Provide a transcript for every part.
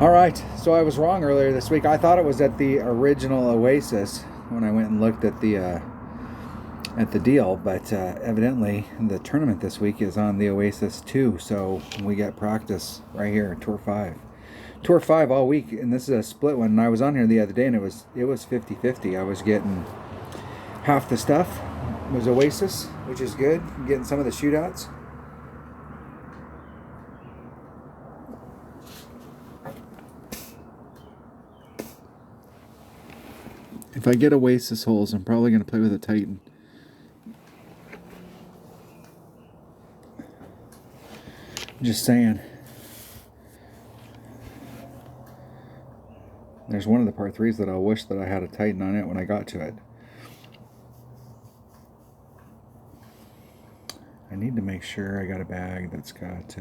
All right, so I was wrong earlier this week. I thought it was at the original Oasis when I went and looked at the deal, but evidently the tournament this week is on the Oasis 2, so we get practice right here, Tour 5. Tour 5 all week, and this is a split one. And I was on here the other day, and it was 50-50. I was getting half the stuff was Oasis, which is good. I'm getting some of the shootouts. If I get Oasis holes, I'm probably going to play with a Titan. I'm just saying. There's one of the par 3s that I wish that I had a Titan on it when I got to it. I need to make sure I got a bag that's got...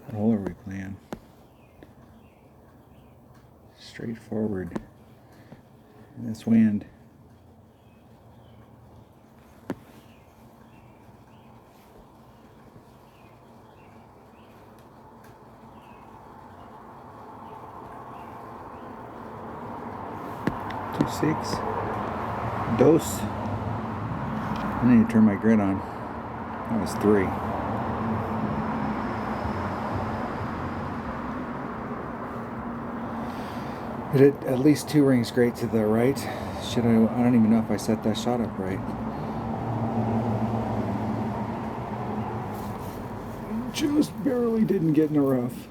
what hole are we playing? Straightforward. In this wind. Six. Dose. I need to turn my grid on. That was 3. Hit it at least 2 rings great to the right. I don't even know if I set that shot up right. Just barely didn't get in the rough.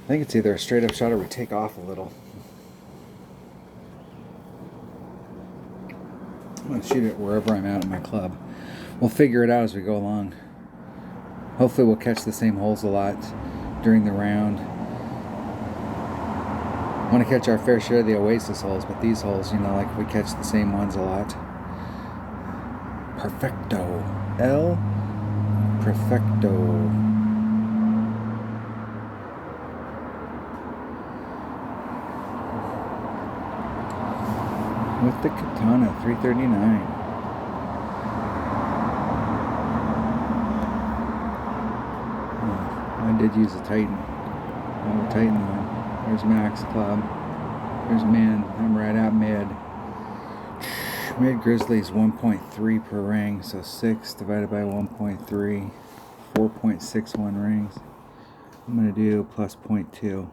I think it's either a straight up shot or we take off a little. I'm going to shoot it wherever I'm at in my club. We'll figure it out as we go along. Hopefully we'll catch the same holes a lot during the round. I want to catch our fair share of the Oasis holes, but these holes, like we catch the same ones a lot. Perfecto. El Perfecto. With the Katana, 339. I did use a Titan. Oh, Titan one. There's Max Club. There's Min. I'm right at mid. Mid Grizzlies 1.3 per ring, so 6 divided by 1.3, 4.61 rings. I'm going to do plus 0.2.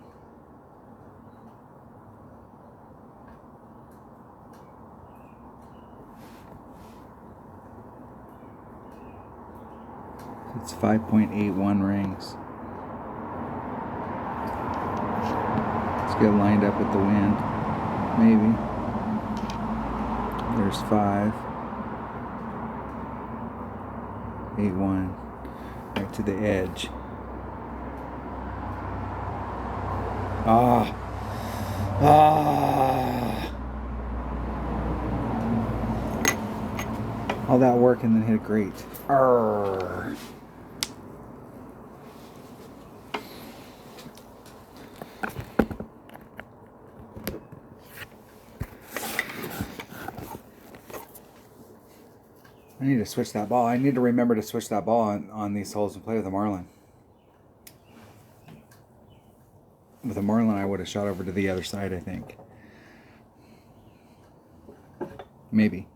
It's 5.81 rings. Let's get lined up with the wind. Maybe. There's 5. 8-1. Right to the edge. Ah. All that work and then hit it great. Arrgh. I need to switch that ball. I need to remember to switch that ball on these holes and play with a Marlin. With a Marlin, I would have shot over to the other side, I think. Maybe.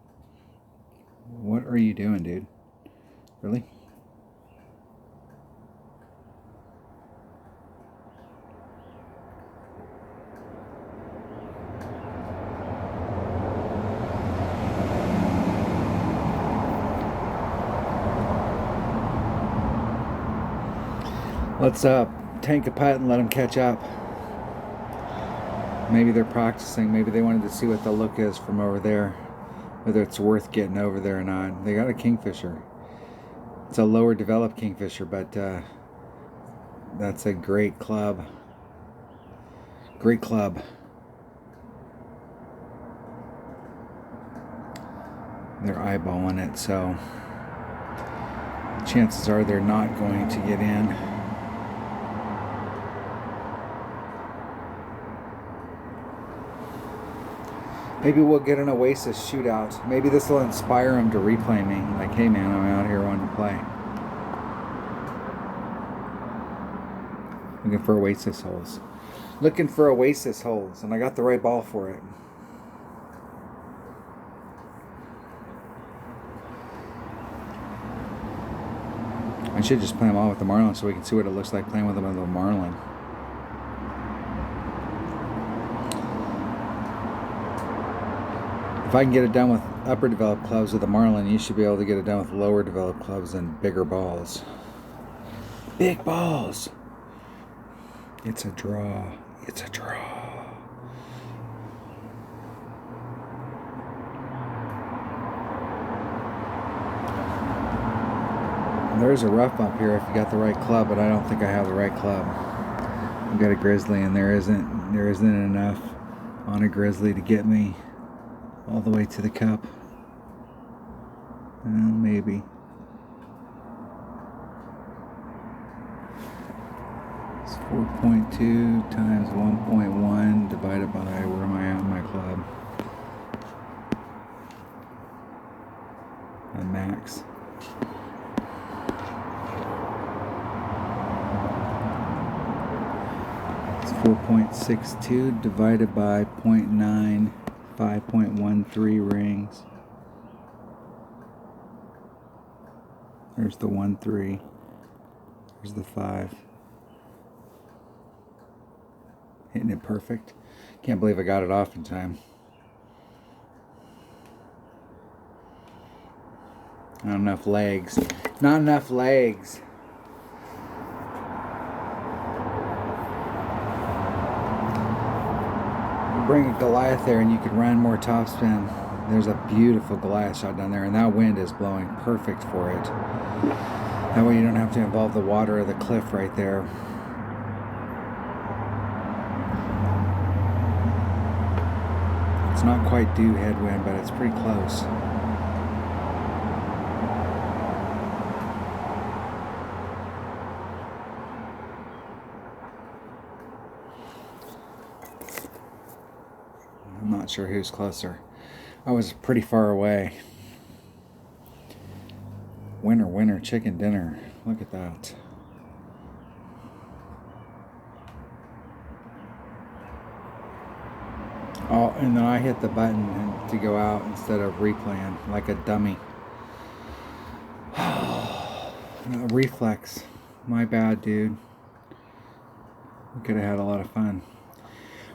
What are you doing, dude? Really? Let's tank a putt and let them catch up. Maybe they're practicing. Maybe they wanted to see what the look is from over there. Whether it's worth getting over there or not. They got a Kingfisher. It's a lower developed Kingfisher, but that's a great club. Great club. They're eyeballing it, so chances are they're not going to get in. Maybe we'll get an Oasis shootout. Maybe this will inspire them to replay me. Like, hey man, I'm out here wanting to play. Looking for Oasis holes. Looking for Oasis holes, and I got the right ball for it. I should just play them all with the Marlin so we can see what it looks like playing with them with the Marlin. If I can get it done with upper developed clubs with the Marlin, you should be able to get it done with lower developed clubs and bigger balls. Big balls! It's a draw. It's a draw. There's a rough bump here if you got the right club, but I don't think I have the right club. I've got a grizzly, and there isn't enough on a grizzly to get me all the way to the cup. Maybe. It's 4.2 times 1.1 divided by, where am I at in my club? My max. It's 4.62 divided by 0.9, 5.13 rings. There's the 1-3. There's the 5. Hitting it perfect. Can't believe I got it off in time. Not enough legs. Not enough legs. Bring a Goliath there and you could run more topspin. There's a beautiful Goliath shot down there, and that wind is blowing perfect for it. That way you don't have to involve the water or the cliff right there. It's not quite due headwind, but it's pretty close. I'm not sure who's closer. I was pretty far away. Winner, winner, chicken dinner. Look at that. Oh, and then I hit the button to go out instead of replaying like a dummy. Reflex. My bad, dude. We could have had a lot of fun.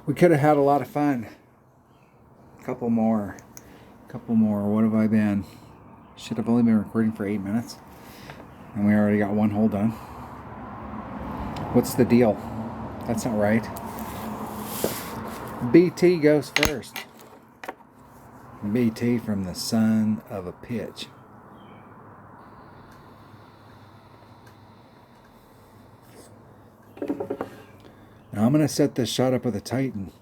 We could have had a lot of fun. Couple more. What have I been? Should have only been recording for 8 minutes. And we already got one hole done. What's the deal? That's not right. BT goes first. BT from the son of a pitch. Now I'm going to set this shot up with a Titan.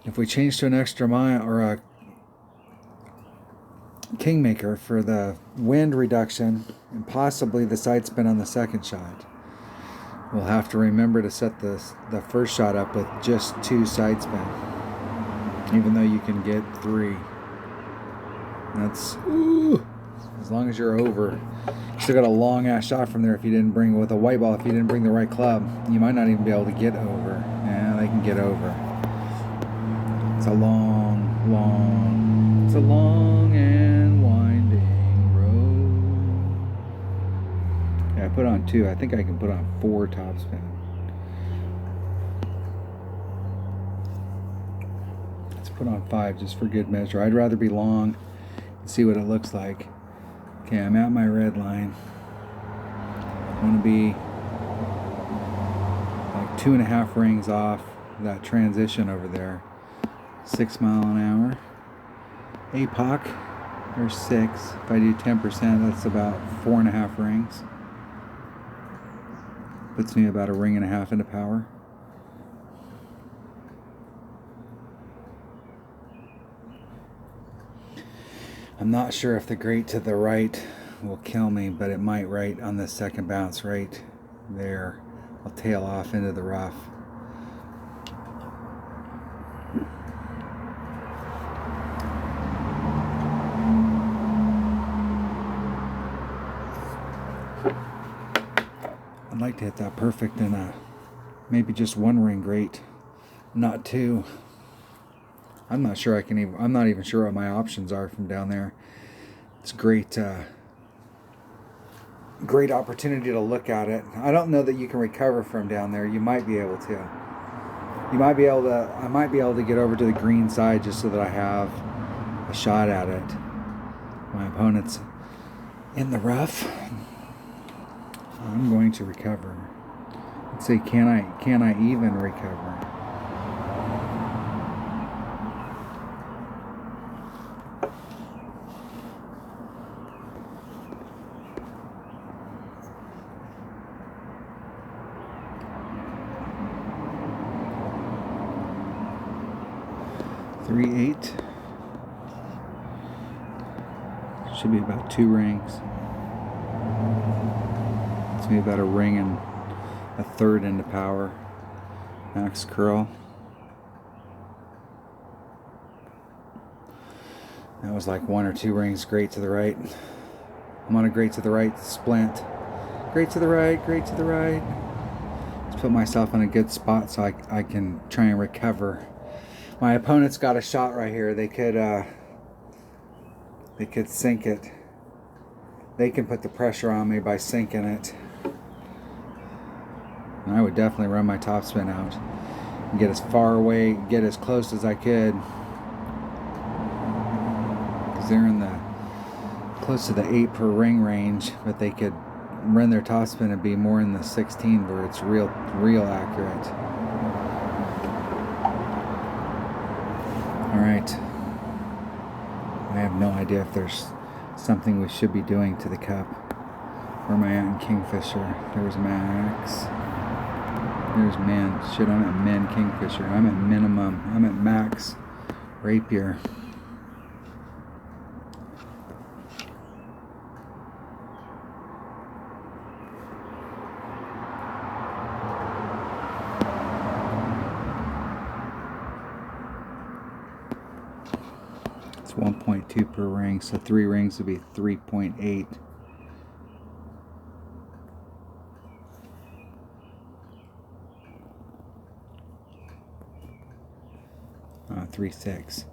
If we change to an extra mile or a Kingmaker for the wind reduction and possibly the side spin on the second shot, we'll have to remember to set the first shot up with just 2 side spin, even though you can get 3. That's as long as you're over. You still got a long ass shot from there if you didn't bring with a white ball. If you didn't bring the right club, you might not even be able to get over. Yeah, they can get over. It's a long and winding road. Yeah, I put on 2. I think I can put on 4 topspin. Let's put on 5 just for good measure. I'd rather be long and see what it looks like. Okay, I'm at my red line. I want to be like 2.5 rings off that transition over there. 6 mile an hour. APOC, there's 6. If I do 10%, that's about 4.5 rings. Puts me about 1.5 rings into power. I'm not sure if the grate to the right will kill me, but it might right on the second bounce right there. I'll tail off into the rough. I'd like to hit that perfect in maybe just one ring grate, not two. I'm not sure I'm not even sure what my options are from down there. It's great, great opportunity to look at it. I don't know that you can recover from down there. You might be able to. I might be able to get over to the green side just so that I have a shot at it. My opponent's in the rough. I'm going to recover. Let's see, can I even recover? Three, 8. Should be about 2 rings. It's maybe about a ring and a third into power. Max curl. That was like 1 or 2 rings grate to the right. I'm on a grate to the right splint. Grate to the right, grate to the right. Let's put myself in a good spot so I can try and recover. My opponent's got a shot right here. They could sink it. They can put the pressure on me by sinking it. And I would definitely run my topspin out and get as far away, get as close as I could. Because they're in the close to the 8 per ring range, but they could run their topspin and be more in the 16 where it's real accurate. Alright, I have no idea if there's something we should be doing to the cup. Where am I at in Kingfisher? There's Max. There's Min. Shit, I'm at Min Kingfisher. I'm at minimum. I'm at Max Rapier. It's 1.2 per ring, so 3 rings would be 3.8. 3.6.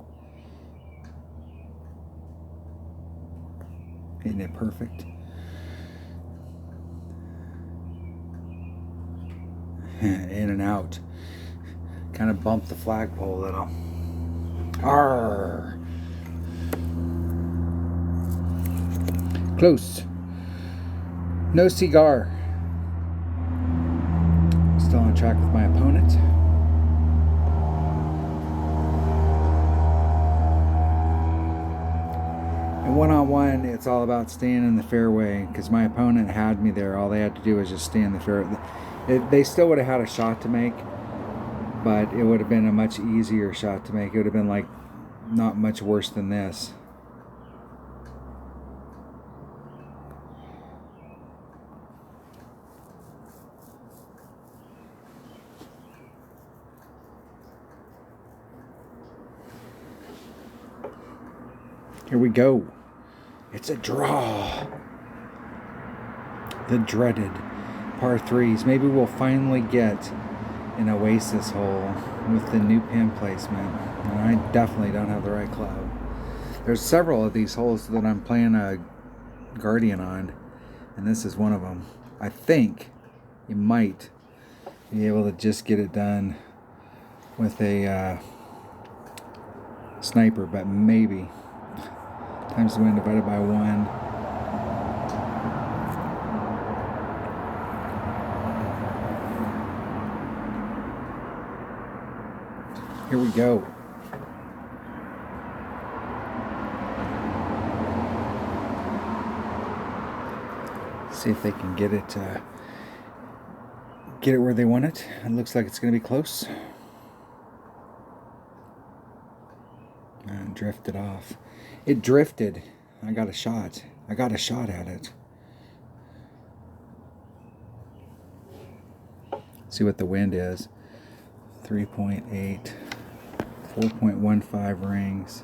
Hitting it perfect. In and out. Kind of bumped the flagpole a little. Arr! Close. No cigar. Still on track with my opponent. And one-on-one, it's all about staying in the fairway because my opponent had me there. All they had to do was just stay in the fairway. They still would have had a shot to make, but it would have been a much easier shot to make. It would have been like not much worse than this. Here we go. It's a draw. The dreaded par 3s. Maybe we'll finally get an Oasis hole with the new pin placement. And I definitely don't have the right club. There's several of these holes that I'm playing a Guardian on, and this is one of them. I think you might be able to just get it done with a sniper, but maybe. Times the wind divided by 1. Here we go. See if they can get it where they want it. It looks like it's going to be close. And drifted off. It drifted. I got a shot. I got a shot at it. See what the wind is. 3.8. 4.15 rings.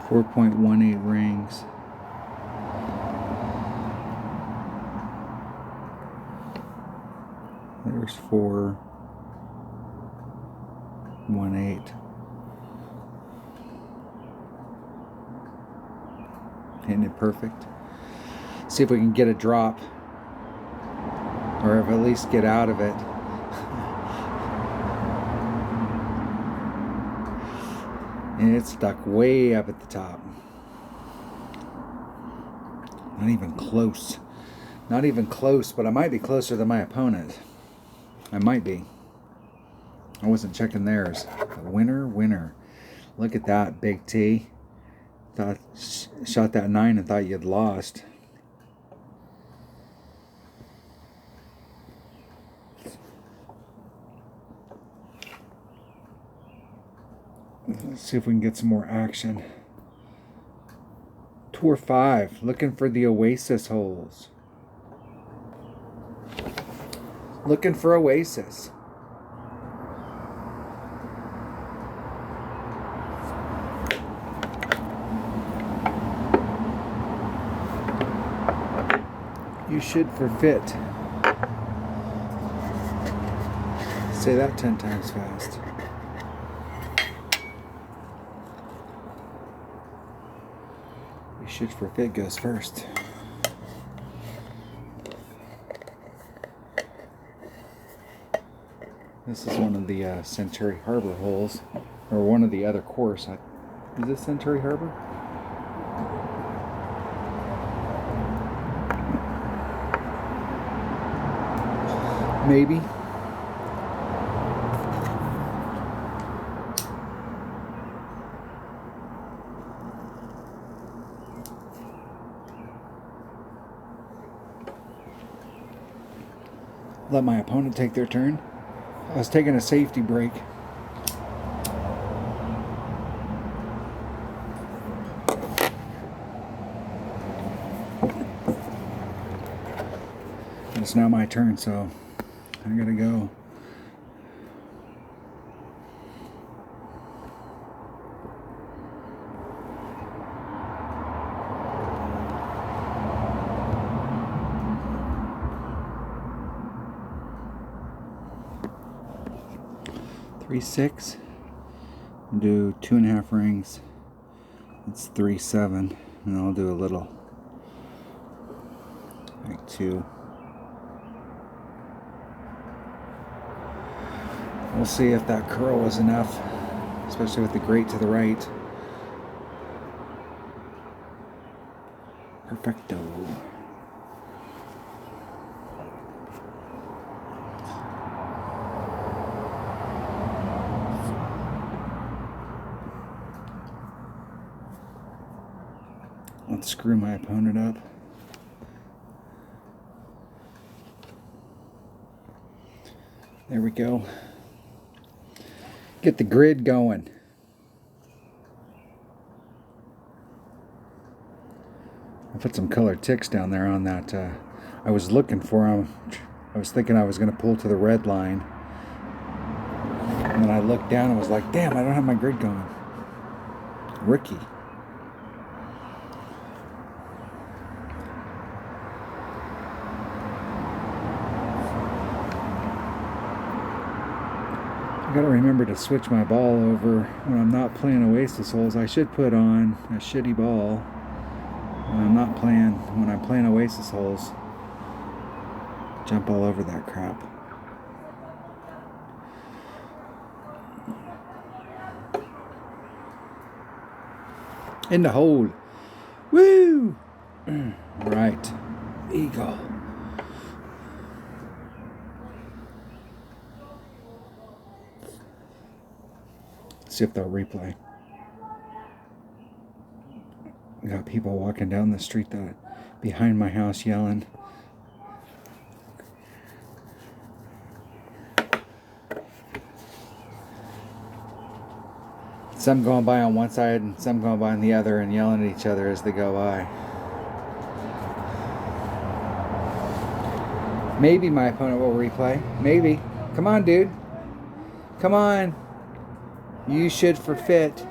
4.18 rings. There's 4.18. Hitting it perfect. See if we can get a drop, or if at least get out of it. And it's stuck way up at the top. Not even close. Not even close, but I might be closer than my opponent. I might be. I wasn't checking theirs. Winner. Look at that, Big T. Thought, shot that 9 and thought you'd lost. Let's see if we can get some more action. Tour 5, looking for the Oasis holes. Looking for Oasis. You should for fit. Say that 10 times fast. You should for fit goes first. This is one of the Century Harbor holes, or one of the other course. Is this Century Harbor? Maybe. Let my opponent take their turn. I was taking a safety break. It's now my turn, so I gotta go. Three, 6. Do 2.5 rings. It's 3, 7, and I'll do a little like 2. We'll see if that curl was enough, especially with the grate to the right. Perfecto. Let's screw my opponent up. There we go. Get the grid going. I put some colored ticks down there on that. I was looking for them. I was thinking I was going to pull to the red line. And then I looked down and was like, damn, I don't have my grid going. Rookie. I gotta remember to switch my ball over when I'm not playing Oasis holes. I should put on a shitty ball when I'm playing Oasis holes. Jump all over that crap. In the hole. Woo! Right. Eagle. See if they'll replay. We got people walking down the street behind my house yelling. Some going by on one side and some going by on the other and yelling at each other as they go by. Maybe my opponent will replay. Maybe. Come on, dude. Come on. You should for fit.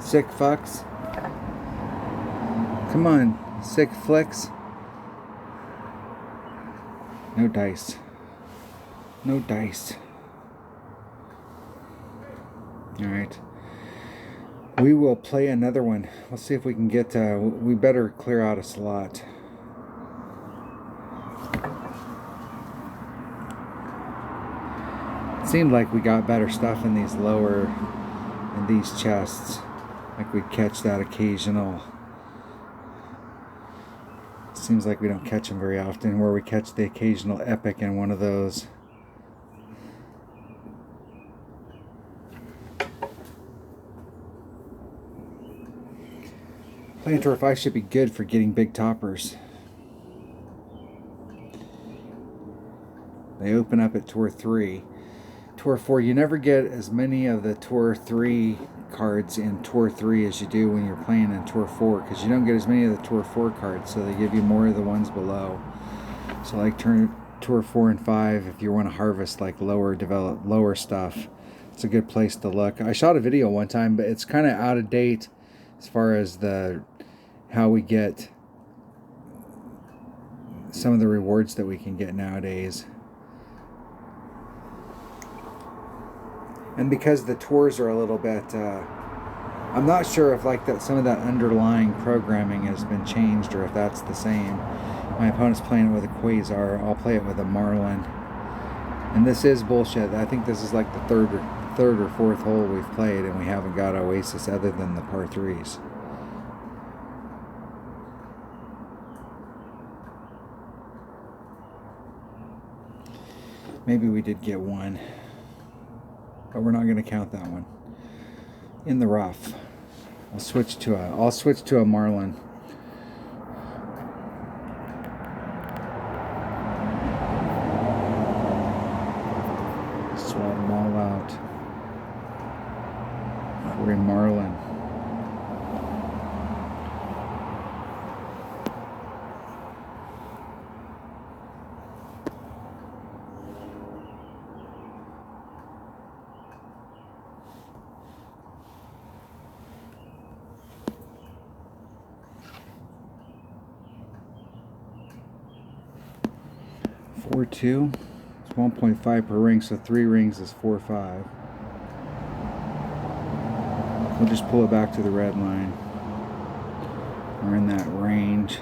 Sick fucks. Come on, sick flicks. No dice. No dice. Alright. We will play another one. Let's see if we can get... we better clear out a slot. It seemed like we got better stuff in these lower... in these chests. Like we'd catch that occasional... Seems like we don't catch them very often, where we catch the occasional epic in one of those. Playing Tour 5 should be good for getting big toppers. They open up at Tour 3. Tour 4, you never get as many of the Tour 3 cards in Tour 3 as you do when you're playing in Tour 4, because you don't get as many of the Tour 4 cards, so they give you more of the ones below. So like Tour 4 and 5, if you want to harvest like lower stuff, it's a good place to look. I shot a video one time, but it's kind of out of date as far as how we get some of the rewards that we can get nowadays. And because the tours are a little bit, I'm not sure if like some of that underlying programming has been changed or if that's the same. My opponent's playing it with a Quasar. I'll play it with a Marlin. And this is bullshit. I think this is like the third or fourth hole we've played, and we haven't got Oasis other than the par 3s. Maybe we did get one, but we're not going to count that one. In the rough. I'll switch to a Marlin. Swap them all out for a Marlin. Four two. It's 1.5 per ring, so 3 rings is 4.5. We'll just pull it back to the red line. We're in that range.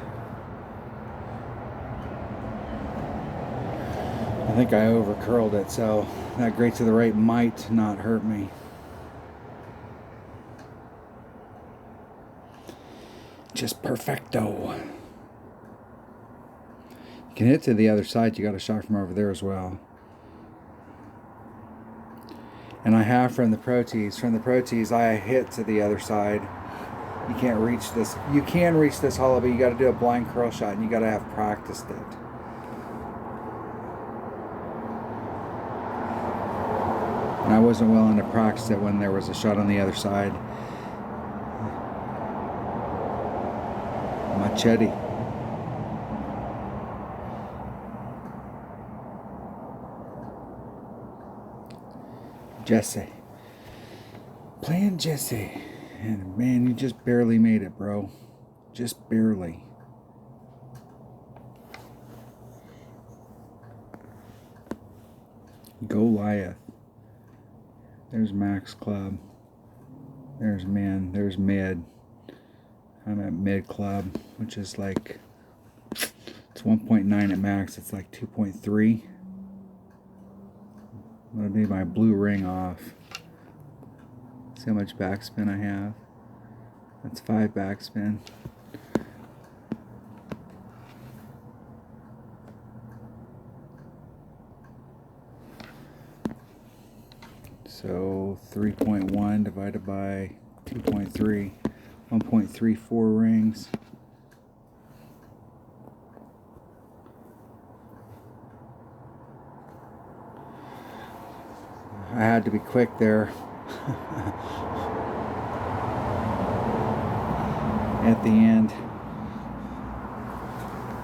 I think I over curled it, so that great to the right might not hurt me. Just perfecto. You can hit to the other side. You got a shot from over there as well. And I have from the Pro Tees. From the Pro Tees, I hit to the other side. You can't reach this. You can reach this hollow, but you got to do a blind curl shot, and you got to have practiced it. And I wasn't willing to practice it when there was a shot on the other side. Machete. Jesse. Playing Jesse. And man, you just barely made it, bro. Just barely. Goliath. There's Max Club. There's Min. There's Mid. I'm at Mid Club, which is like, it's 1.9 at max. It's like 2.3. I'm going to be my blue ring off. See how much backspin I have? That's 5 backspin. So 3.1 divided by 2.3, 1.34 rings. I had to be quick there. At the end.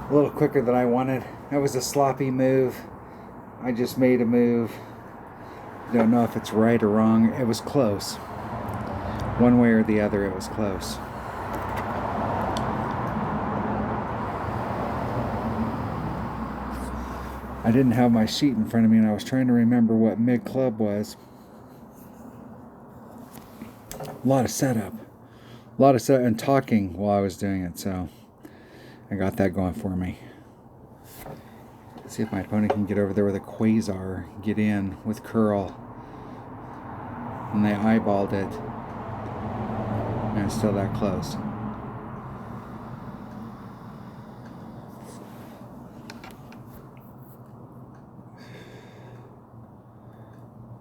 A little quicker than I wanted. That was a sloppy move. I just made a move. Don't know if it's right or wrong. It was close. One way or the other, it was close. I didn't have my sheet in front of me, and I was trying to remember what mid-club was. A lot of setup. A lot of setup and talking while I was doing it, so I got that going for me. Let's see if my opponent can get over there with a quasar, get in with curl. And they eyeballed it. And it's still that close.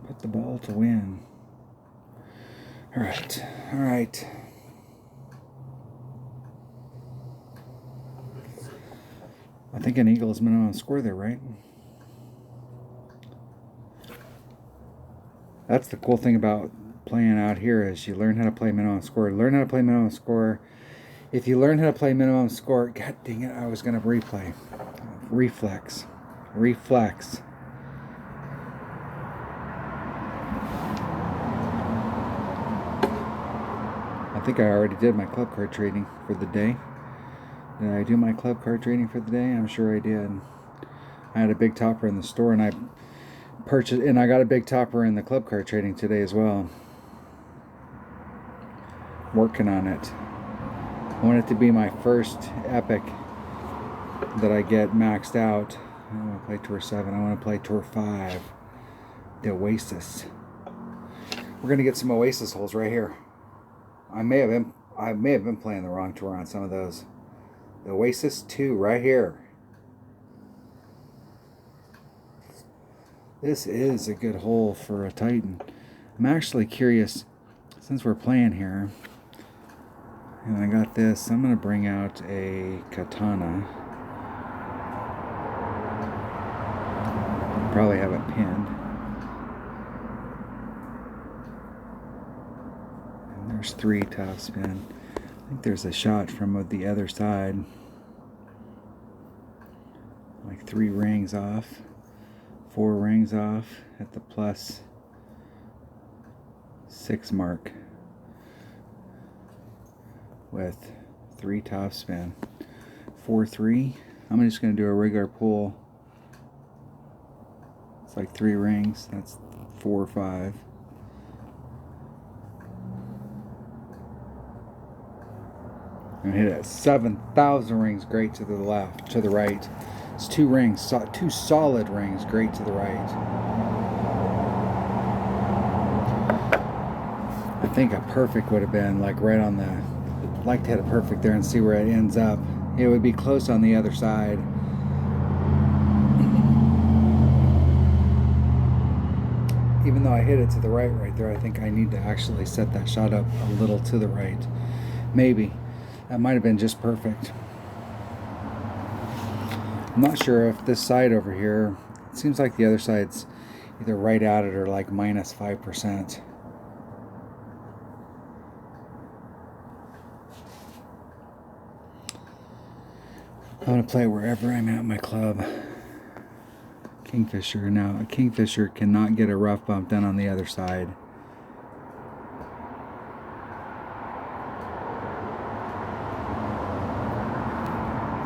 Put the ball to win. Alright, alright. I think an eagle is minimum score there, right? That's the cool thing about playing out here is you learn how to play minimum score. Learn how to play minimum score. If you learn how to play minimum score, god dang it, I was going to replay. Reflex. Reflex. I think I already did my club card trading for the day. Did I do my club card trading for the day? I'm sure I did. I had a big topper in the store, and I purchased, and I got a big topper in the club card trading today as well. Working on it. I want it to be my first epic that I get maxed out. I don't want to play Tour 7. I want to play Tour 5. The Oasis. We're going to get some Oasis holes right here. I may have been playing the wrong tour on some of those. The Oasis 2 right here. This is a good hole for a Titan. I'm actually curious, since we're playing here, and I got this, I'm going to bring out a katana. Probably have it pinned. And there's 3 top spin. I think there's a shot from the other side. Like 3 rings off. 4 rings off at the +6 mark. With 3 top spin. 4-3. I'm just going to do a regular pull. It's like 3 rings. That's 4 or 5. I'm gonna hit it 7,000 rings great to the left, to the right. It's 2 rings, 2 solid rings great to the right. I think a perfect would have been like right on the, I'd like to hit a perfect there and see where it ends up. It would be close on the other side. Even though I hit it to the right there, I think I need to actually set that shot up a little to the right. Maybe. That might have been just perfect. I'm not sure if this side over here, it seems like the other side's either right at it or like -5%. I'm going to play wherever I'm at my club. Kingfisher. Now, a Kingfisher cannot get a rough bump done on the other side.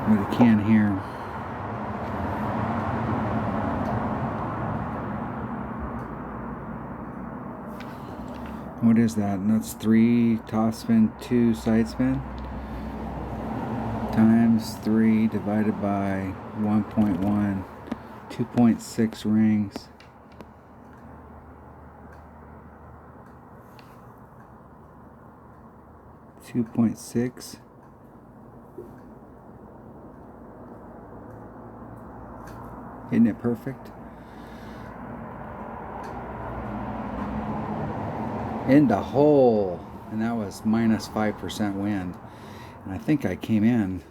But it can here. What is that? And that's 3 top spin, 2 side spin times 3 divided by 1.1, 2.6 rings. $2.6. Isn't it perfect? In the hole, and that was -5% wind. And I think I came in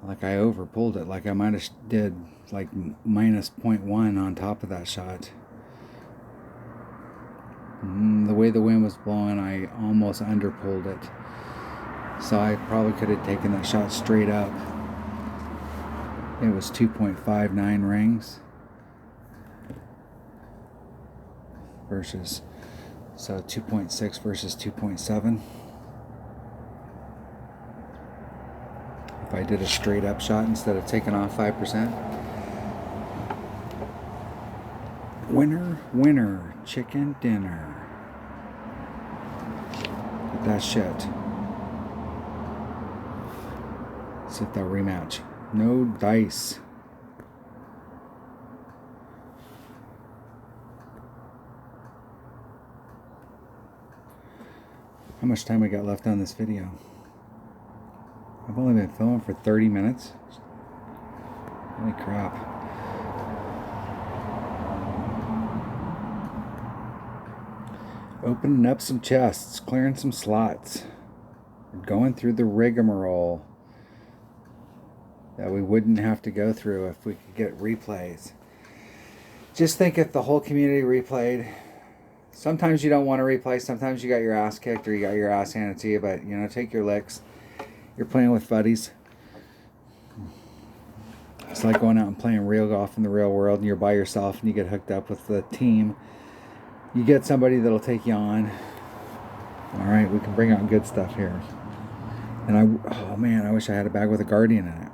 like I over pulled it, like I might have did like -0.1 on top of that shot. The way the wind was blowing, I almost under pulled it. So I probably could have taken that shot straight up. It was 2.59 rings versus So 2.6 versus 2.7. If I did a straight up shot instead of taking off 5%. Winner, winner, chicken dinner. Get that shit. Let's hit that rematch. No dice. How much time we got left on this video? I've only been filming for 30 minutes. Holy crap. Opening up some chests, clearing some slots. We're going through the rigmarole that we wouldn't have to go through if we could get replays. Just think if the whole community replayed. Sometimes you don't want to replay, sometimes you got your ass kicked or you got your ass handed to you, but you know, take your licks. You're playing with buddies. It's like going out and playing real golf in the real world and you're by yourself and you get hooked up with the team. You get somebody that'll take you on. Alright, we can bring out good stuff here. And oh man, I wish I had a bag with a Guardian in it.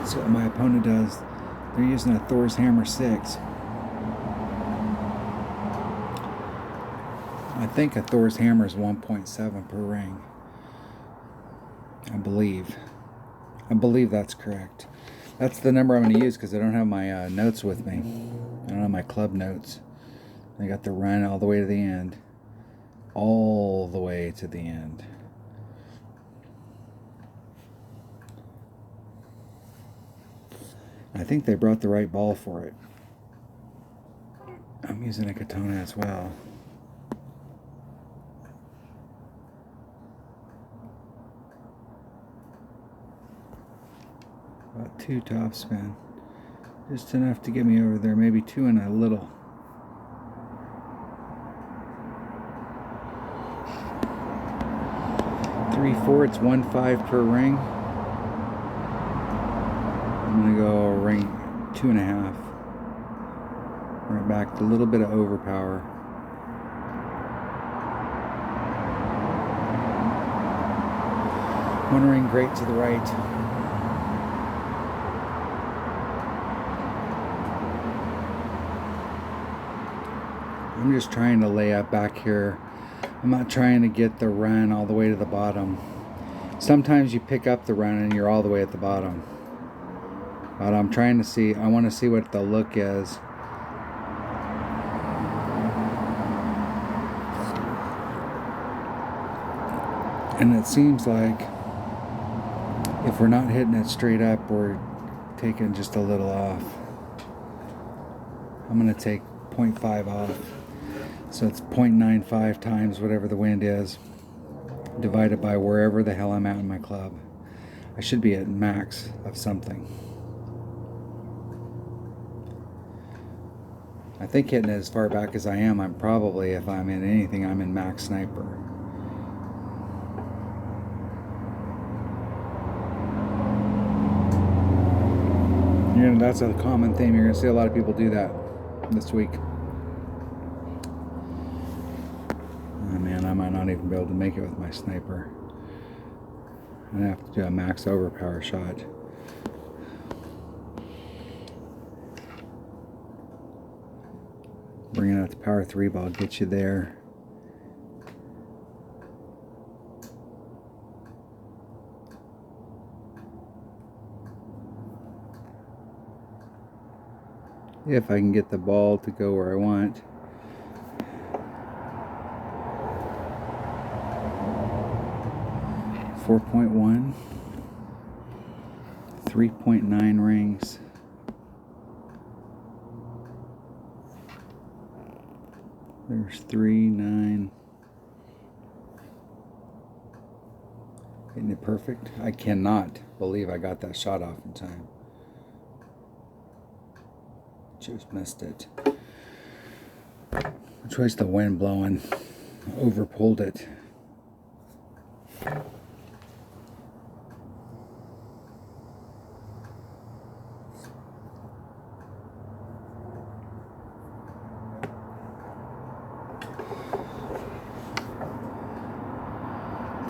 So what my opponent does, they're using a Thor's Hammer 6. I think a Thor's Hammer is 1.7 per ring. I believe that's correct. That's the number I'm going to use because I don't have my notes with me. I don't have my club notes. I got the run all the way to the end. All the way to the end. I think they brought the right ball for it. I'm using a katana as well. About 2 top spin. Just enough to get me over there. Maybe 2 and a little. Three, 4, it's 1.5 per ring. I'm gonna go ring 2.5. Right back, a little bit of overpower. One ring great to the right. I'm just trying to lay up back here. I'm not trying to get the run all the way to the bottom. Sometimes you pick up the run and you're all the way at the bottom. But I'm trying to see, I want to see what the look is. And it seems like if we're not hitting it straight up, we're taking just a little off. I'm going to take 0.5 off. So it's 0.95 times whatever the wind is, divided by wherever the hell I'm at in my club. I should be at max of something. I think hitting it as far back as I am, I'm probably, if I'm in anything, I'm in max sniper. Yeah, that's a common theme. You're going to see a lot of people do that this week. Oh man, I might not even be able to make it with my sniper. I'm going to have to do a max overpower shot. Bringing out the power 3 ball, get you there. If I can get the ball to go where I want. .1, 3.9 rings. There's 3, 9. Isn't it perfect? I cannot believe I got that shot off in time. Just missed it. Which way's the wind blowing? Over pulled it.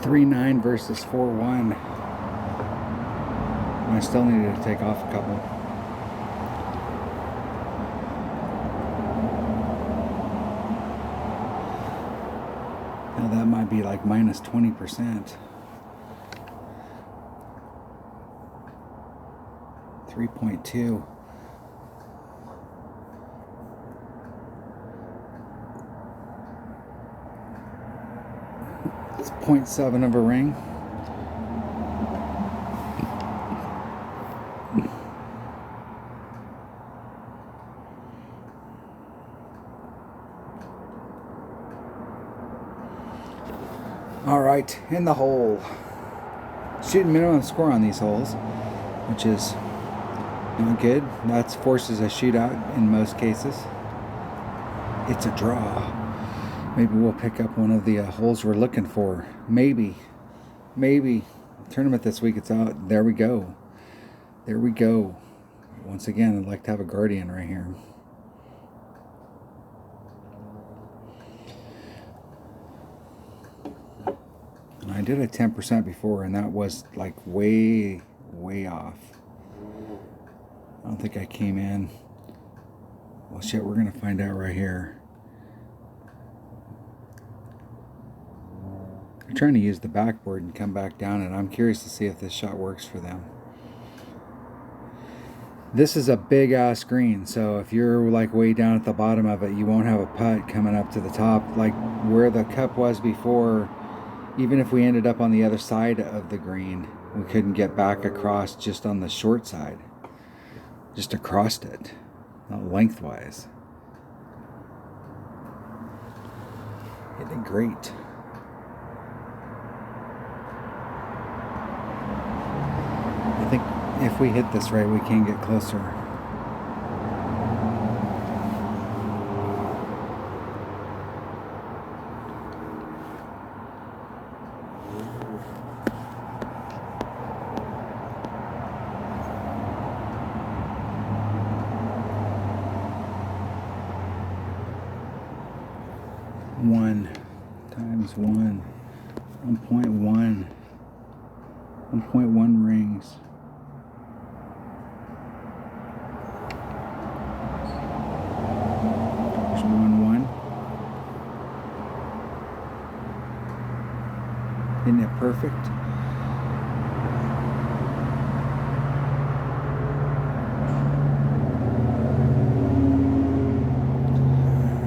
3.9 versus 4.1. I still needed to take off a couple. Now that might be like minus 20%. 3.2. It's 0.7 of a ring. All right, in the hole. Shooting minimum score on these holes, which is not good. That forces a shootout in most cases. It's a draw. Maybe we'll pick up one of the holes we're looking for. Maybe. Tournament this week, it's out. There we go. Once again, I'd like to have a guardian right here. I did a 10% before, and that was like way off. I don't think I came in. Well, shit, we're gonna find out right here. They're trying to use the backboard and come back down, and I'm curious to see if this shot works for them. This is a big ass green, so if you're like way down at the bottom of it, you won't have a putt coming up to the top like where the cup was before. Even if we ended up on the other side of the green, we couldn't get back across just on the short side. Just across it, not lengthwise. Hitting great. I think if we hit this right, we can get closer. One times 1, 1.1, 1.1 rings. There's 1. Isn't it perfect?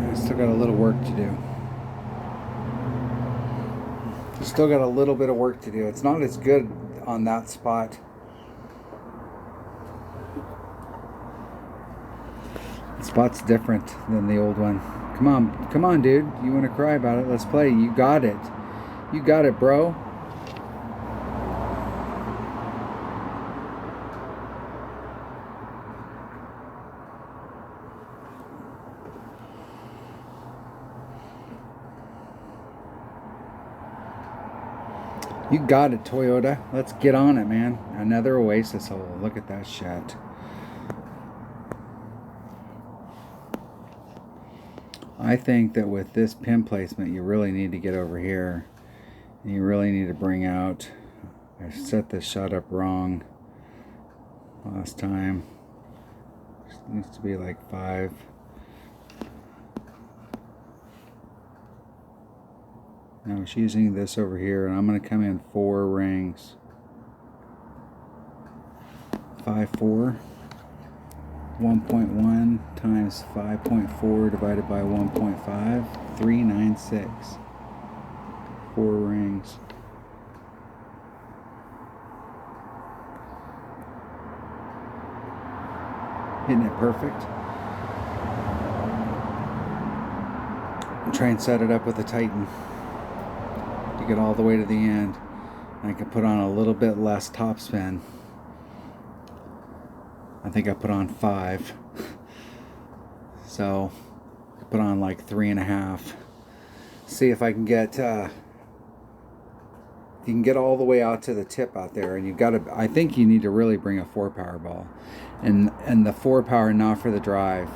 I still got a little work to do. Still got a little bit of work to do. It's not as good on that spot. The spot's different than the old one. Come on, dude. You want to cry about it? Let's play. You got it, bro. You got it, Toyota. Let's get on it, man. Another Oasis hole. Look at that shit. I think that with this pin placement, you really need to get over here. And you really need to bring out... I set this shot up wrong last time. It needs to be like 5. Now she's using this over here, and I'm going to come in 4 rings. 5, 4. 1.1 times 5.4 divided by 1.5. 396. 4 rings. Isn't it perfect? I'll try and set it up with a Titan to get all the way to the end. And I can put on a little bit less topspin. I think I put on 5. So I put on like 3.5. See if I can get you can get all the way out to the tip out there, and you've got to, I think you need to really bring a 4-power ball, and the 4-power not for the drive,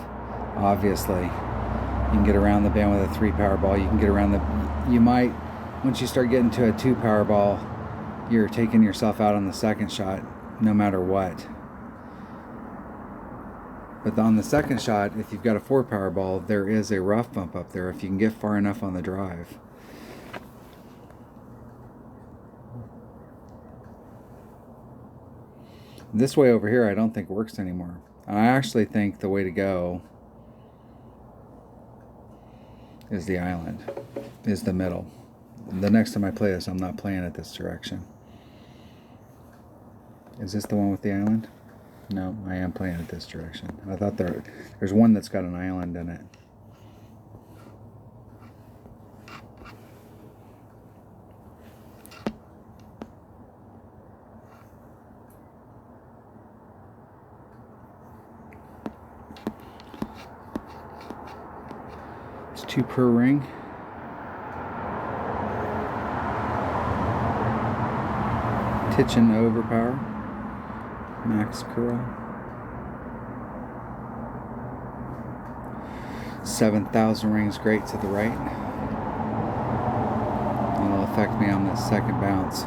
obviously. You can get around the bend with a 3-power ball. You can get around the, you might once you start getting to a 2 power ball, you're taking yourself out on the second shot no matter what. But on the second shot, if you've got a 4 power ball, there is a rough bump up there if you can get far enough on the drive. This way over here I don't think works anymore. I actually think the way to go is the island, is the middle. The next time I play this, I'm not playing it this direction. Is this the one with the island? No, I am playing it this direction. I thought there's one that's got an island in it. It's 2 per ring. Kitchen overpower, max curl, 7,000 rings great to the right. It'll affect me on this second bounce.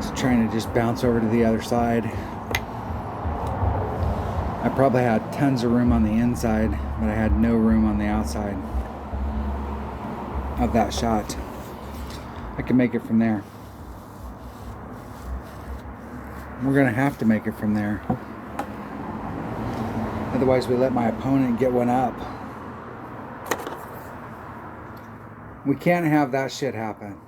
Just trying to just bounce over to the other side. I probably had tons of room on the inside, but I had no room on the outside of that shot. I can make it from there. We're gonna have to make it from there. Otherwise we let my opponent get one up. We can't have that shit happen.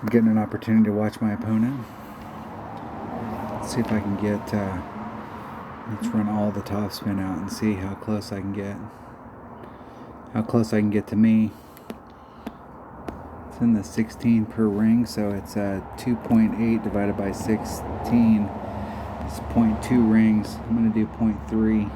I'm getting an opportunity to watch my opponent. Let's see if I can get, let's run all the topspin out and see how close I can get. How close I can get to me. It's in the 16 per ring, so it's 2.8 divided by 16. It's 0.2 rings. I'm going to do 0.3.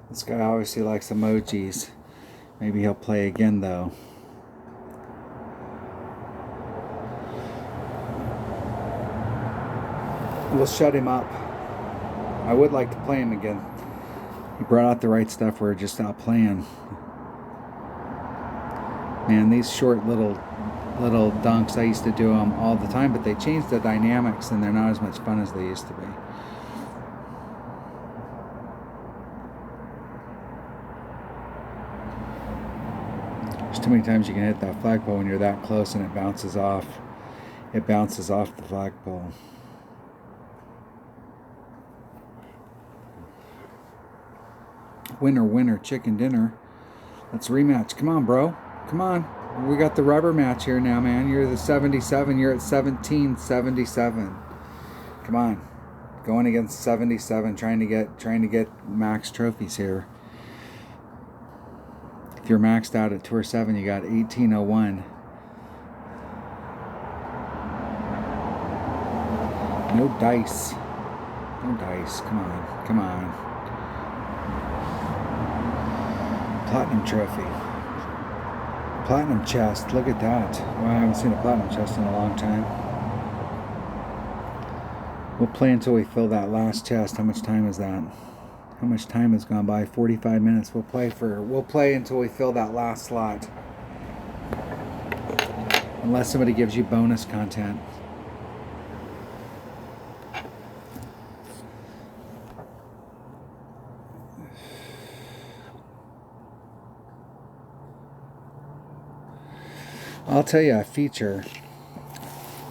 This guy obviously likes emojis. Maybe he'll play again though. We'll shut him up. I would like to play him again. He brought out the right stuff. We're just not playing. Man, these short little dunks, I used to do them all the time, but they changed the dynamics and they're not as much fun as they used to be. There's too many times you can hit that flagpole when you're that close and it bounces off. It bounces off the flagpole. Winner, winner, chicken dinner. Let's rematch. Come on, bro. Come on. We got the rubber match here now, man. You're the 77. You're at 1777. Come on. Going against 77, trying to get max trophies here. If you're maxed out at Tour 7, you got 1801. No dice. No dice. Come on. Come on. Platinum trophy. Platinum chest. Look at that. Well, I haven't seen a platinum chest in a long time. We'll play until we fill that last chest. How much time is that? How much time has gone by? 45 minutes. We'll play until we fill that last slot. Unless somebody gives you bonus content. I'll tell you a feature.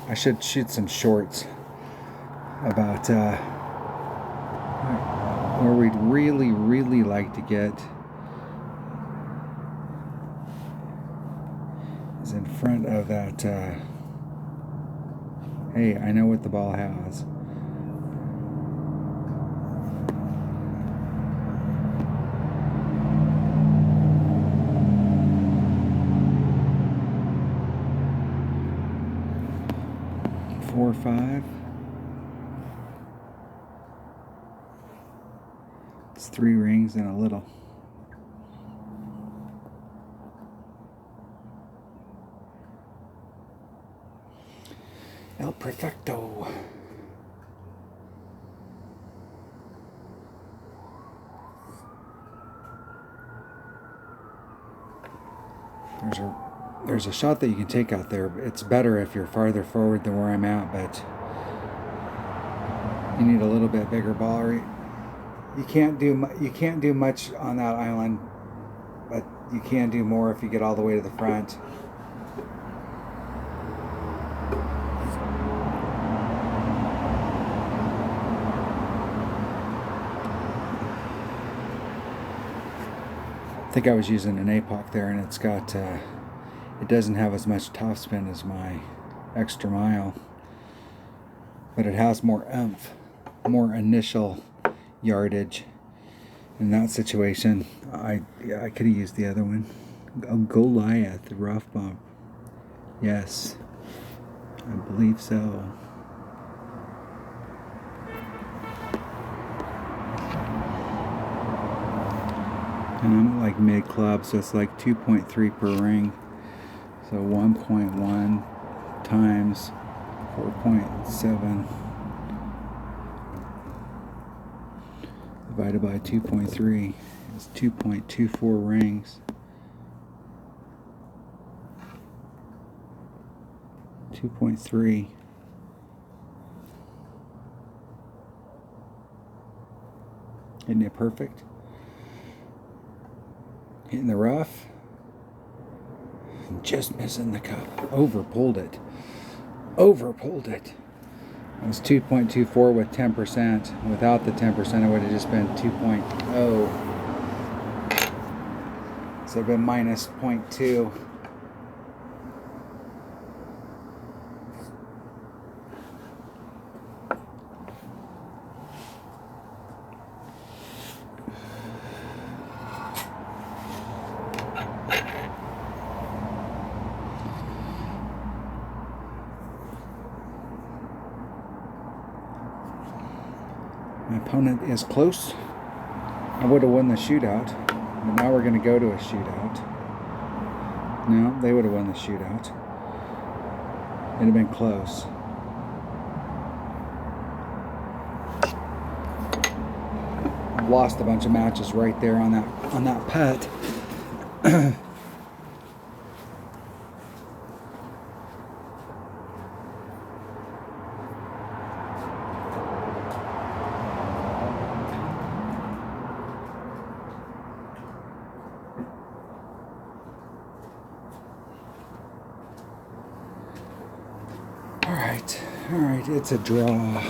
I should shoot some shorts about where we'd really, really like to get is in front of that, hey, I know what the ball has. Four, five. It's 3 rings and a little. El Perfecto. There's a shot that you can take out there. It's better if you're farther forward than where I'm at, but you need a little bit bigger ball. You can't do much on that island, but you can do more if you get all the way to the front. I think I was using an APOC there, and it's got it doesn't have as much topspin as my extra mile, but it has more oomph, more initial yardage. In that situation, I could have used the other one. A Goliath rough bump. Yes, I believe so. And I'm like mid club, so it's like 2.3 per ring. So 1.1 times 4.7 divided by 2.3 is 2.24 rings. 2.3. Isn't it perfect? Hitting the rough, just missing the cup. Over pulled it. It was 2.24 with 10%. Without the 10%, it would have just been 2.0. So it'd been minus 0.2. My opponent is close. I would have won the shootout, but now we're going to go to a shootout. No, they would have won the shootout. It'd have been close. I've lost a bunch of matches right there on that putt. 'All right, it's a draw.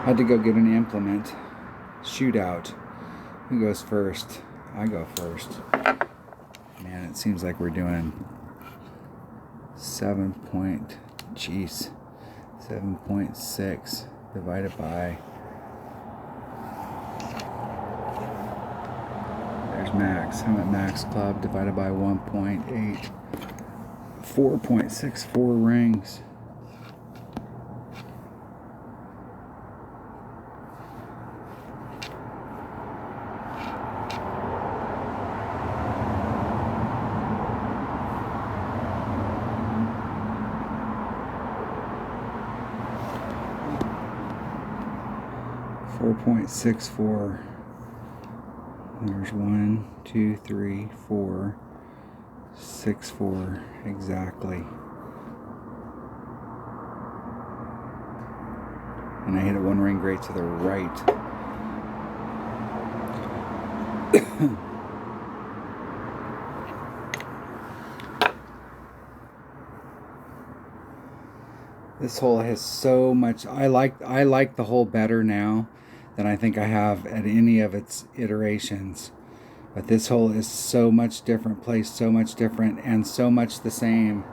Had to go get an implement. Shootout. Who goes first? I go first. Man, it seems like we're doing 7.6 divided by, there's max. I'm at max club divided by 1.8. 4.64 rings. .64. There's 1, 2, 3, 4, 6, 4 exactly. And I hit it one ring great to the right. This hole has so much. I like the hole better now than I think I have at any of its iterations. But this hole is so much different, placed so much different, and so much the same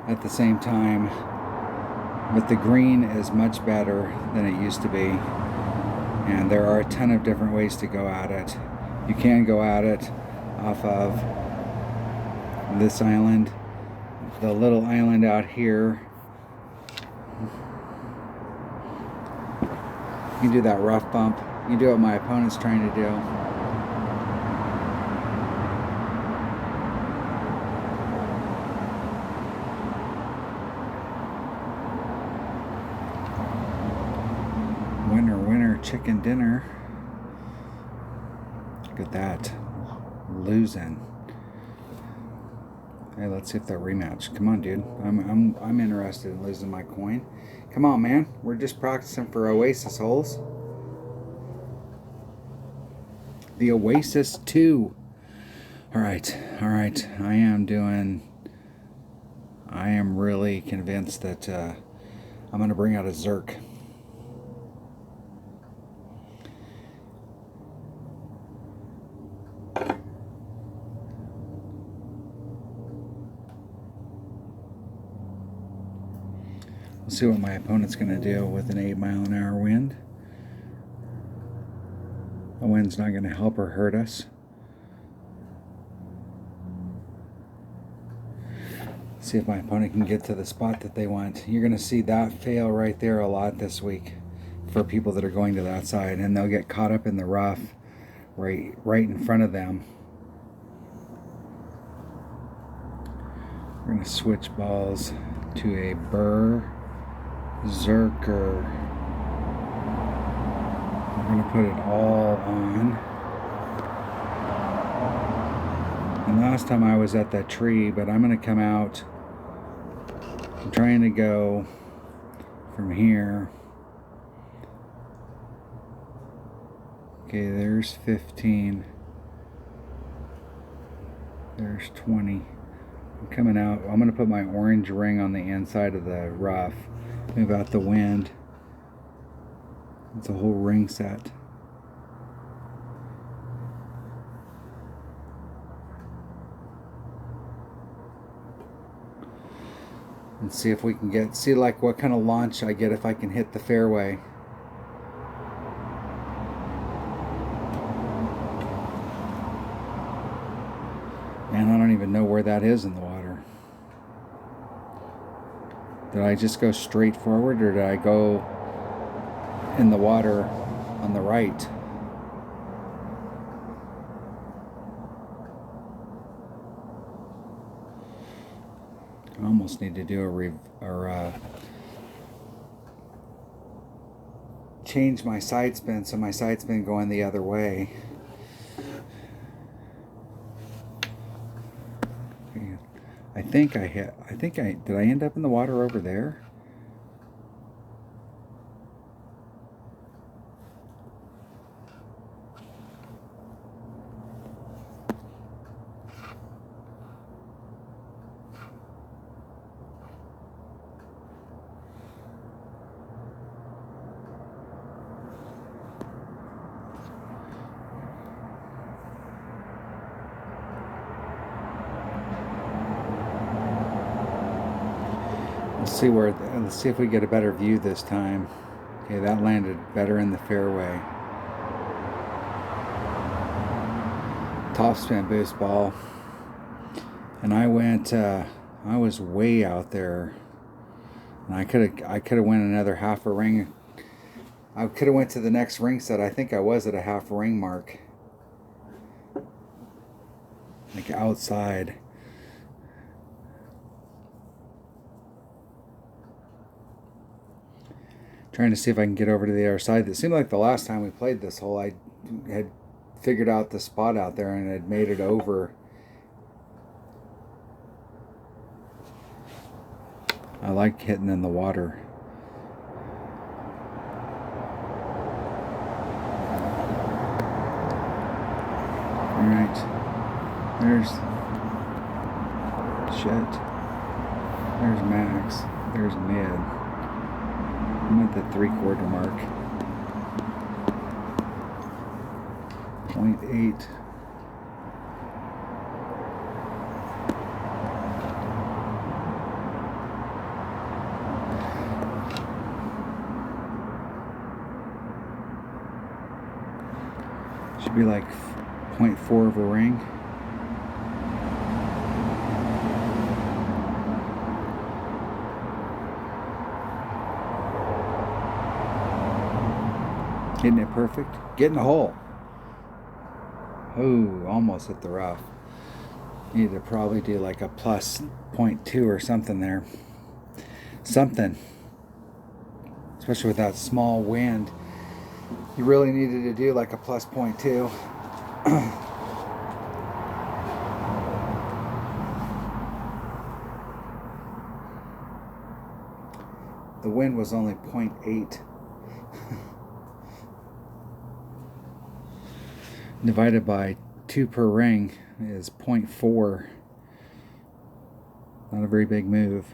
at the same time. But the green is much better than it used to be. And there are a ton of different ways to go at it. You can go at it off of this island, the little island out here. You can do that rough bump. You can do what my opponent's trying to do. Winner, winner, chicken dinner. Look at that. Losing. Hey, let's see if they'll rematch. Come on, dude. I'm interested in losing my coin. Come on, man. We're just practicing for Oasis holes. The Oasis 2. All right. I am really convinced that I'm going to bring out a Zerk. We'll see what my opponent's going to do with an 8-mile-an-hour wind. The wind's not going to help or hurt us. See if my opponent can get to the spot that they want. You're going to see that fail right there a lot this week for people that are going to that side, and they'll get caught up in the rough right in front of them. We're going to switch balls to a Berserker. We're going to put it all on. And last time I was at that tree, but I'm going to come out. I'm trying to go from here. Okay, there's 15. There's 20. I'm coming out. I'm going to put my orange ring on the inside of the rough. Move out the wind. It's a whole ring set. And see if we can see like what kind of launch I get if I can hit the fairway. Man, I don't even know where that is in the water. Did I just go straight forward, or did I go in the water on the right? I almost need to do change my side spin so my side spin going the other way. Did I end up in the water over there? Let's see if we get a better view this time. Okay, that landed better in the fairway. Top spin boost ball. And I was way out there. And I could have went another half a ring. I could have went to the next ring set. I think I was at a half ring mark. Like outside. Trying to see if I can get over to the other side. It seemed like the last time we played this hole, I had figured out the spot out there and had made it over. I like hitting in the water. Alright. There's Max. There's mid. I'm at the 3/4 mark. 0.8. Should be like 0.4 of a ring. Hitting it perfect. Getting the hole. Oh, almost hit the rough. Need to probably do like a plus 0.2 or something there. Something. Especially with that small wind. You really needed to do like a plus 0.2. The wind was only 0.8. Divided by 2 per ring is 0.4. Not a very big move.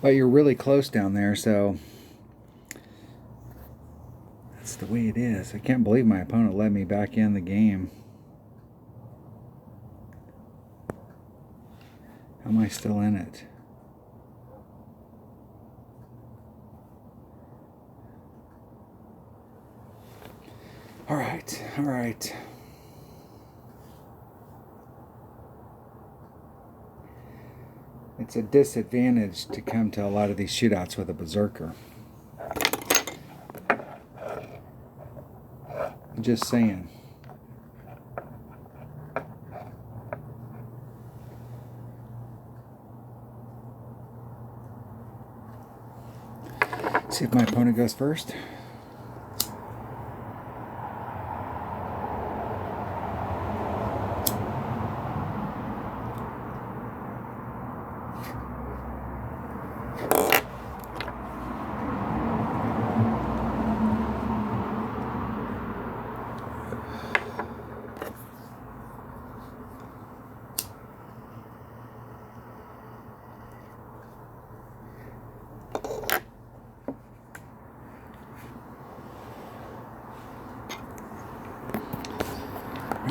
But you're really close down there, so that's the way it is. I can't believe my opponent let me back in the game. How am I still in it? All right. It's a disadvantage to come to a lot of these shootouts with a berserker. I'm just saying. See if my opponent goes first.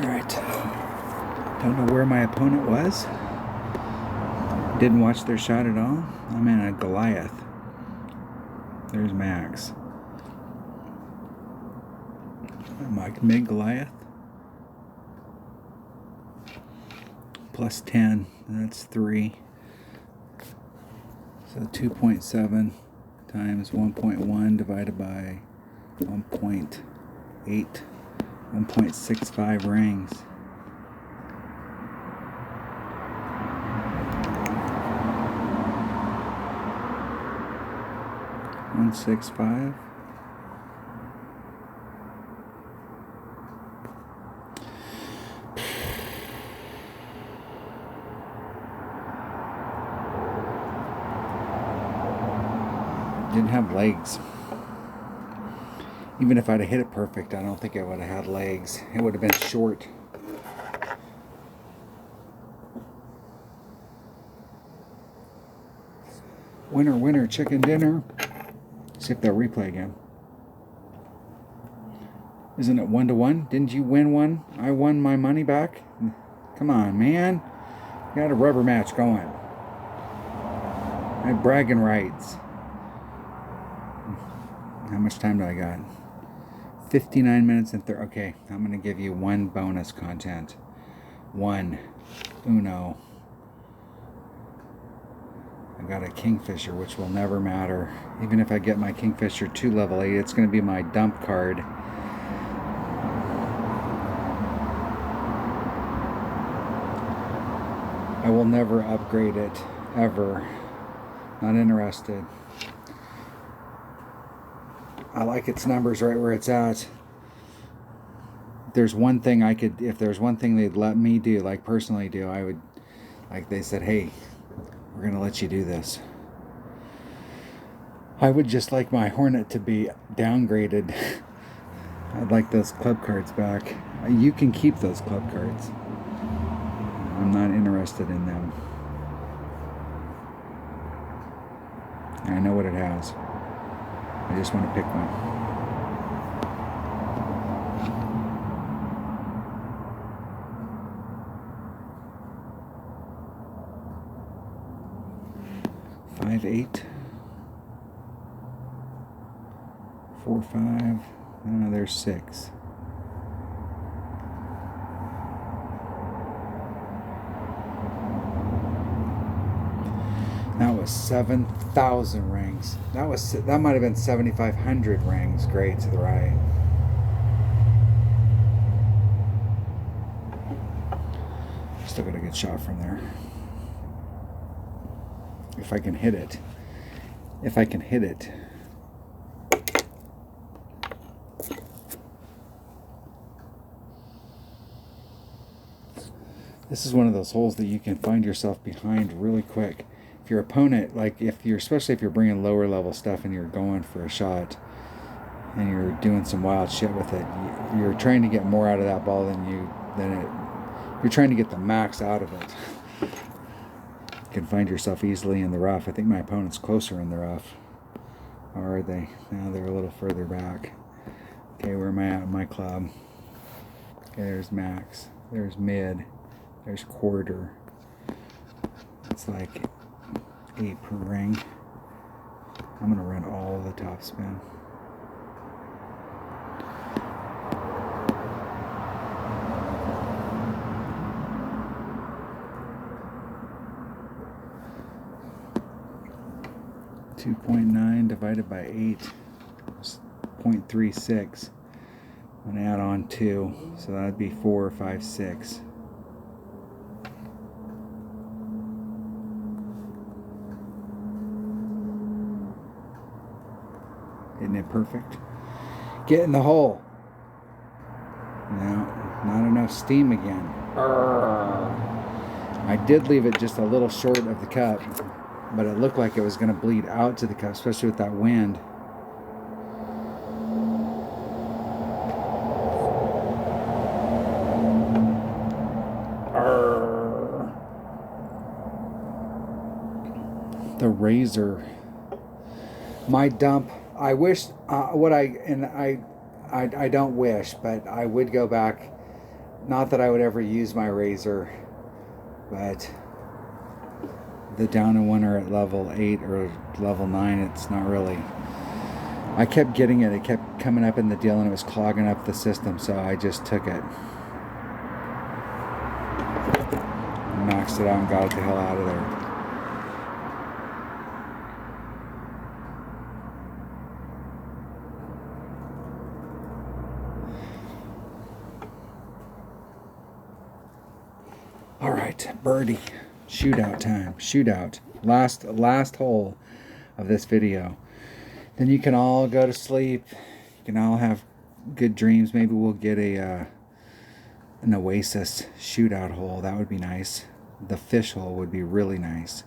Alright, don't know where my opponent was. Didn't watch their shot at all. I'm in a Goliath. There's Max. My mid Goliath. Plus 10, that's 3. So 2.7 times 1.1 divided by 1.8. 1.65 rings. One 1.65. Didn't have legs. Even if I'd have hit it perfect, I don't think I would have had legs. It would have been short. Winner, winner, chicken dinner. See if they'll replay again. Isn't it 1-1? Didn't you win one? I won my money back? Come on, man. You got a rubber match going. I have bragging rights. How much time do I got? 59 minutes and 30. Okay, I'm going to give you one bonus content. One. Uno. I got a Kingfisher, which will never matter. Even if I get my Kingfisher to level 8, it's going to be my dump card. I will never upgrade it. Ever. Not interested. I like its numbers right where it's at. There's one thing I could, if there's one thing they'd let me do, like personally do, I would, like they said, hey, we're going to let you do this. I would just like my Hornet to be downgraded. I'd like those club cards back. You can keep those club cards. I'm not interested in them. And I know what it has. I just want to pick one. Five, 8. 4, 5. There's 6. That was 7,000 rings. That might have been 7,500 rings. Great to the right. Still got a good shot from there. If I can hit it. If I can hit it. This is one of those holes that you can find yourself behind really quick. If your opponent, especially if you're bringing lower level stuff and you're going for a shot and you're doing some wild shit with it, you're trying to get more out of that ball you're trying to get the max out of it. You can find yourself easily in the rough. I think my opponent's closer in the rough. Or are they? No, they're a little further back. Okay, where am I at in my club? Okay, there's max. There's mid. There's quarter. It's like 8 per ring. I'm gonna run all the top spin. .9 divided by 8 is 0.36. I'm gonna add on 2, so that'd be 4, 5, 6. Isn't it perfect? Get in the hole. No, not enough steam again. I did leave it just a little short of the cup, but it looked like it was going to bleed out to the cup, especially with that wind. The razor. My dump. I wish I don't wish, but I would go back. Not that I would ever use my razor, but the down and winner at level 8 or level 9, it's not really. I kept getting it. It kept coming up in the deal, and it was clogging up the system, so I just took it. Maxed it out and got it the hell out of there. All right, birdie, shootout time, shootout. Last hole of this video. Then you can all go to sleep. You can all have good dreams. Maybe we'll get an Oasis shootout hole. That would be nice. The fish hole would be really nice.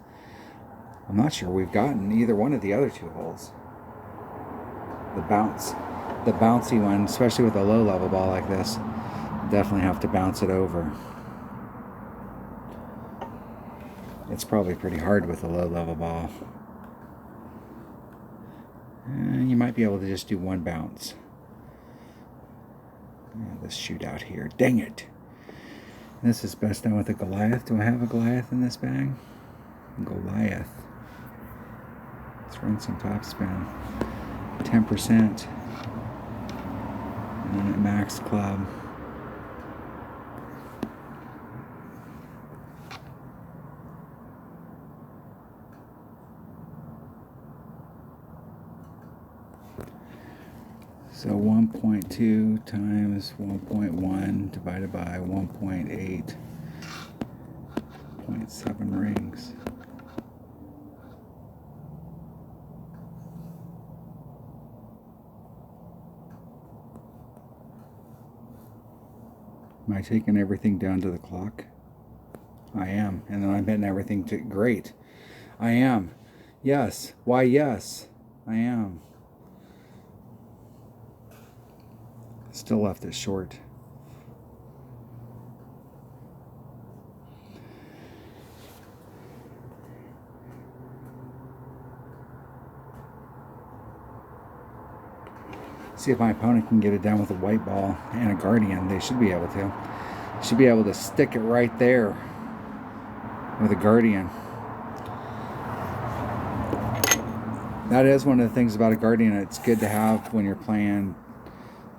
I'm not sure we've gotten either one of the other 2 holes. The bouncy one, especially with a low level ball like this, definitely have to bounce it over. It's probably pretty hard with a low level ball. You might be able to just do one bounce. This shootout here. Dang it. This is best done with a Goliath. Do I have a Goliath in this bag? Goliath. Let's run some top spin. 10%. And then at max club. So 1.2 times 1.1 divided by 1.8, 0.7 rings. Am I taking everything down to the clock? I am. And then I'm hitting everything to great. I am. Yes. Why, yes. I am. Still left it short. See if my opponent can get it down with a white ball and a guardian. They should be able to. Should be able to stick it right there with a guardian. That is one of the things about a guardian it's good to have when you're playing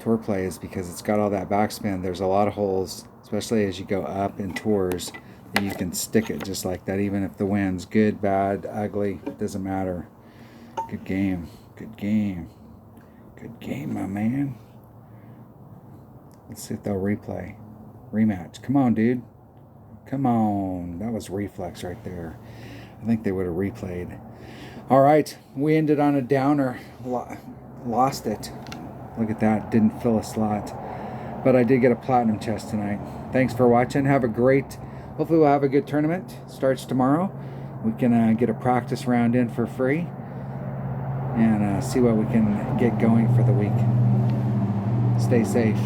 tour plays, because it's got all that backspin. There's a lot of holes, especially as you go up in tours, that you can stick it just like that, even if the wind's good, bad, ugly, it doesn't matter. Good game. Good game. Good game, my man. Let's see if they'll replay. Rematch. Come on, dude. Come on. That was reflex right there. I think they would have replayed. All right. We ended on a downer. Lost it. Look at that. Didn't fill a slot. But I did get a platinum chest tonight. Thanks for watching. Have a great... Hopefully we'll have a good tournament. Starts tomorrow. We can get a practice round in for free. And see what we can get going for the week. Stay safe.